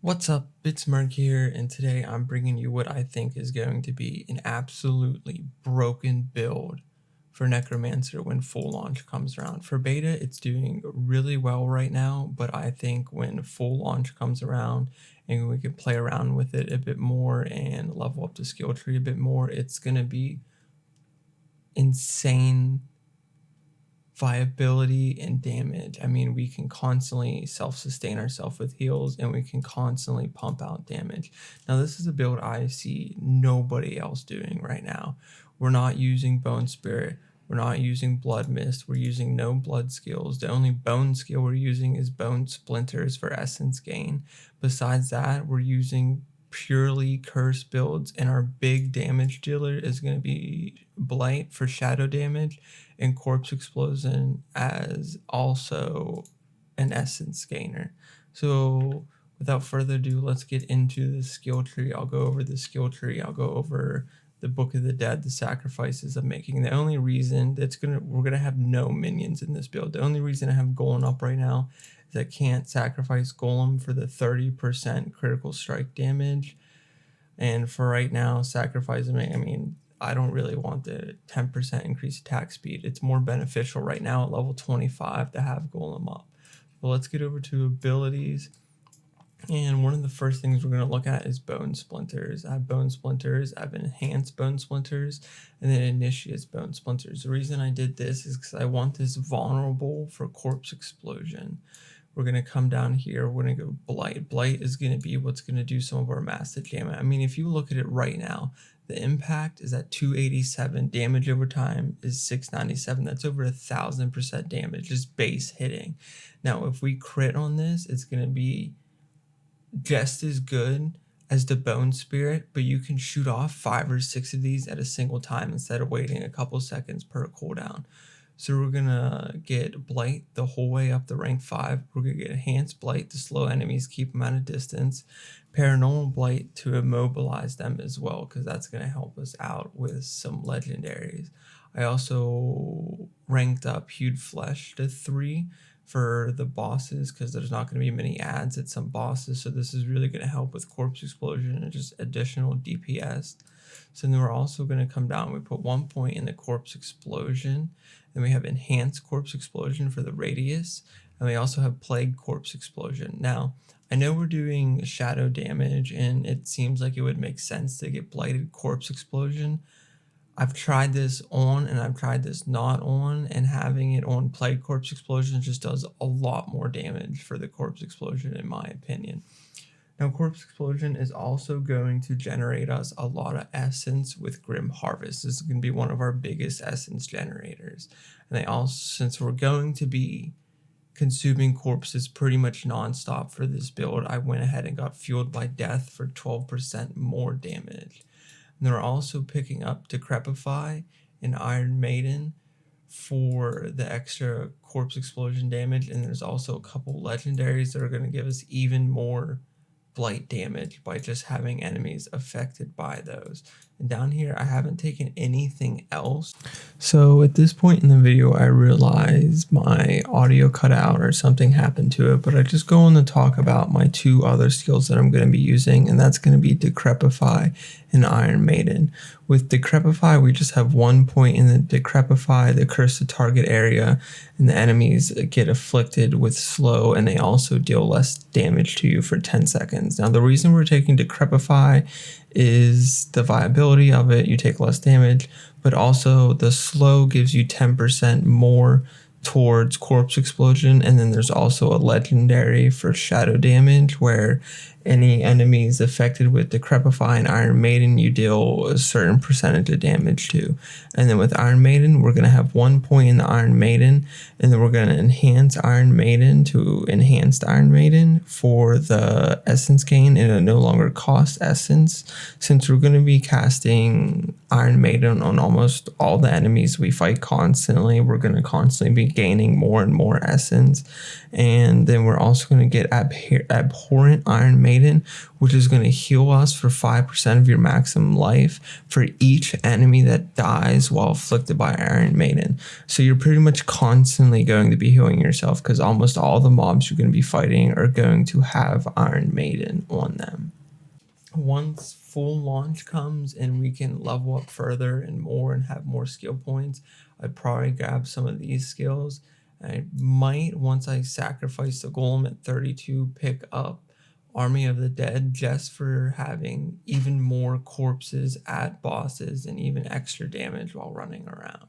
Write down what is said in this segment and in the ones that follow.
What's up, it's Merc here, and today I'm bringing you what I think is going to be an absolutely broken build for Necromancer when full launch comes around. For beta, it's doing really well right now, but I think when full launch comes around and we can play around with it a bit more and level up the skill tree a bit more, it's going to be insane viability and damage. I mean, we can constantly self-sustain ourselves with heals and we can constantly pump out damage. Now, this is a build I see nobody else doing right now. We're not using Bone Spirit. We're not using Blood Mist. We're using no blood skills. The only bone skill we're using is Bone Splinters for essence gain. Besides that, we're using purely curse builds, and our big damage dealer is going to be Blight for shadow damage and Corpse Explosion as also an essence gainer. So without further ado, let's get into the skill tree. I'll go over the skill tree. I'll go over the Book of the Dead, the sacrifices I'm making. The only reason we're gonna have no minions in this build. The only reason I have Golem up right now is I can't sacrifice Golem for the 30% critical strike damage. And for right now, sacrificing, I mean, I don't really want the 10% increased attack speed. It's more beneficial right now at level 25 to have Golem up. But let's get over to abilities. And one of the first things we're going to look at is Bone Splinters. I have Bone Splinters, I have Enhanced Bone Splinters, and then Initiates Bone Splinters. The reason I did this is because I want this vulnerable for Corpse Explosion. We're going to come down here. We're going to go Blight. Blight is going to be what's going to do some of our massive damage. I mean, if you look at it right now, the impact is at 287. Damage over time is 697. That's over 1,000% damage, just base hitting. Now, if we crit on this, it's going to be just as good as the Bone Spirit, but you can shoot off 5 or 6 of these at a single time instead of waiting a couple seconds per cooldown. So we're going to get Blight the whole way up to rank 5. We're going to get Enhanced Blight to slow enemies, keep them at a distance. Paranormal Blight to immobilize them as well, because that's going to help us out with some legendaries. I also ranked up Hued Flesh to 3 for the bosses, because there's not going to be many adds at some bosses. So this is really going to help with Corpse Explosion and just additional DPS. So then we're also going to come down. We put 1 point in the Corpse Explosion. Then we have Enhanced Corpse Explosion for the radius. And we also have Plague Corpse Explosion. Now, I know we're doing shadow damage, and it seems like it would make sense to get Blighted Corpse Explosion. I've tried this on and I've tried this not on, and having it on Plague Corpse Explosion just does a lot more damage for the Corpse Explosion, in my opinion. Now, Corpse Explosion is also going to generate us a lot of essence with Grim Harvest. This is going to be one of our biggest essence generators. And they also, since we're going to be consuming corpses pretty much nonstop for this build, I went ahead and got Fueled by Death for 12% more damage. And they're also picking up Decrepify and Iron Maiden for the extra Corpse Explosion damage. And there's also a couple legendaries that are going to give us even more Blight damage by just having enemies affected by those. And down here, I haven't taken anything else. So at this point in the video, I realized my audio cut out or something happened to it, but I just go on to talk about my 2 other skills that I'm going to be using, and that's going to be Decrepify and Iron Maiden. With Decrepify, we just have 1 point in the Decrepify, the curse the target area, and the enemies get afflicted with slow, and they also deal less damage to you for 10 seconds. Now, the reason we're taking Decrepify is the viability of it. You take less damage, but also the slow gives you 10% more towards Corpse Explosion. And then there's also a legendary for shadow damage where any enemies affected with Decrepify and Iron Maiden, you deal a certain percentage of damage to. And then with Iron Maiden, we're going to have 1 point in the Iron Maiden, and then we're going to enhance Iron Maiden to Enhanced Iron Maiden for the essence gain, and it no longer costs essence. Since we're going to be casting Iron Maiden on almost all the enemies we fight constantly, we're going to constantly be gaining more and more essence. And then we're also going to get Abhorrent Iron Maiden Maiden, which is going to heal us for 5% of your maximum life for each enemy that dies while afflicted by Iron Maiden. So you're pretty much constantly going to be healing yourself because almost all the mobs you're going to be fighting are going to have Iron Maiden on them. Once full launch comes and we can level up further and more and have more skill points, I'd probably grab some of these skills. I might, once I sacrifice the golem at 32, pick up Army of the Dead just for having even more corpses at bosses and even extra damage while running around.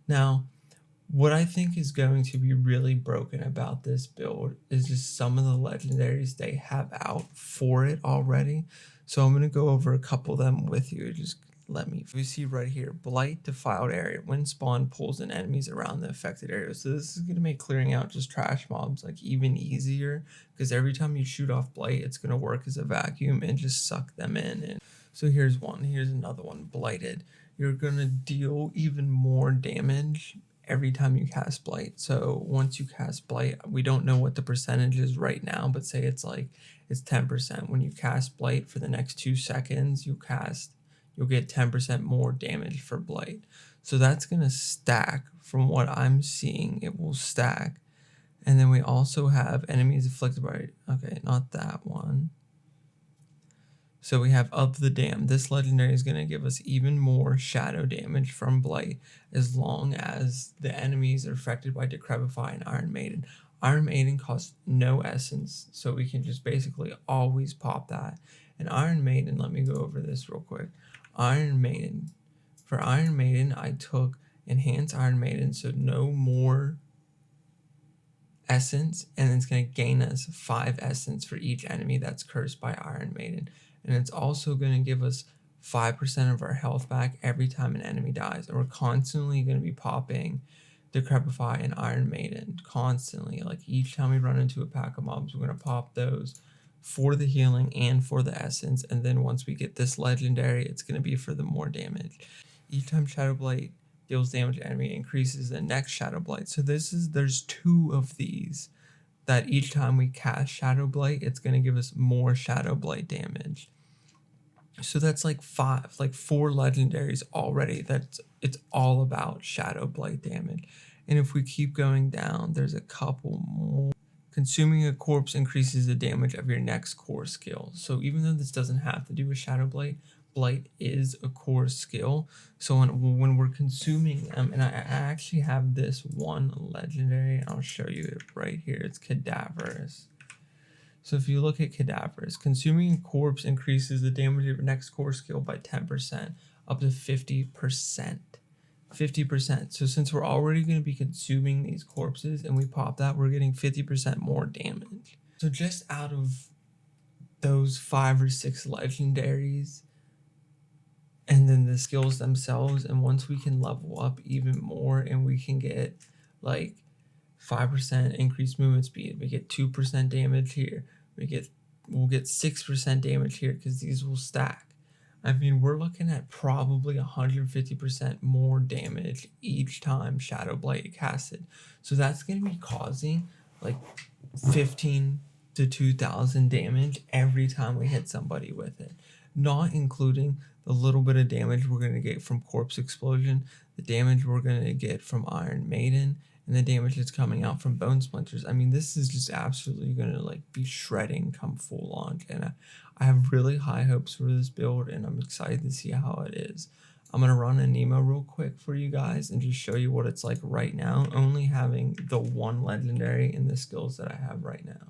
Now, what I think is going to be really broken about this build is just some of the legendaries they have out for it already. So I'm going to go over a couple of them with you. Just let me. We see right here, Blight, defiled area. When spawn, pulls in enemies around the affected area. So this is going to make clearing out just trash mobs like even easier, because every time you shoot off Blight, it's going to work as a vacuum and just suck them in. And so here's one. Here's another one, Blighted. You're going to deal even more damage every time you cast Blight. So once you cast Blight, we don't know what the percentage is right now, but say it's 10%. When you cast Blight for the next 2 seconds, you'll get 10% more damage for Blight. So that's going to stack. From what I'm seeing, it will stack. And then we also have enemies afflicted by, okay, not that one. So we have Of the Damned. This legendary is going to give us even more shadow damage from Blight as long as the enemies are affected by Decrepify and Iron Maiden. Iron Maiden costs no essence, so we can just basically always pop that. And Iron Maiden, let me go over this real quick. Iron Maiden. For Iron Maiden, I took Enhanced Iron Maiden, so no more essence, and it's going to gain us 5 essence for each enemy that's cursed by Iron Maiden. And it's also going to give us 5% of our health back every time an enemy dies. And we're constantly going to be popping Decrepify and Iron Maiden. Constantly. Like each time we run into a pack of mobs, we're going to pop those for the healing and for the essence. And then once we get this legendary, it's going to be for the more damage. Each time Shadow Blight deals damage to enemy, increases the next Shadow Blight. So there's 2 of these that each time we cast Shadow Blight, it's going to give us more Shadow Blight damage. So that's like 4 legendaries already. It's all about Shadow Blight damage. And if we keep going down, there's a couple more. Consuming a corpse increases the damage of your next core skill. So even though this doesn't have to do with Shadow Blight, Blight is a core skill. So when we're consuming them, and I actually have this one legendary, I'll show you it right here. It's Cadaverous. So if you look at Cadaverous, consuming a corpse increases the damage of your next core skill by 10%, up to 50%. 50%. So since we're already going to be consuming these corpses and we pop that, we're getting 50% more damage. So just out of those 5 or 6 legendaries, and then the skills themselves, and once we can level up even more and we can get like 5% increased movement speed, we get 2% damage here, we'll get 6% damage here because these will stack. I mean, we're looking at probably 150% more damage each time Shadow Blight casted. So that's going to be causing like 15 to 2,000 damage every time we hit somebody with it, not including the little bit of damage we're going to get from Corpse Explosion, the damage we're going to get from Iron Maiden, and the damage that's coming out from Bone Splinters. I mean, this is just absolutely going to like be shredding come full launch. And I have really high hopes for this build, and I'm excited to see how it is. I'm going to run a Nemo real quick for you guys and just show you what it's like right now, only having the one legendary and the skills that I have right now.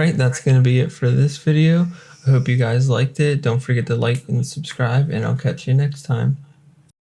Alright, that's going to be it for this video. I hope you guys liked it. Don't forget to like and subscribe, and I'll catch you next time.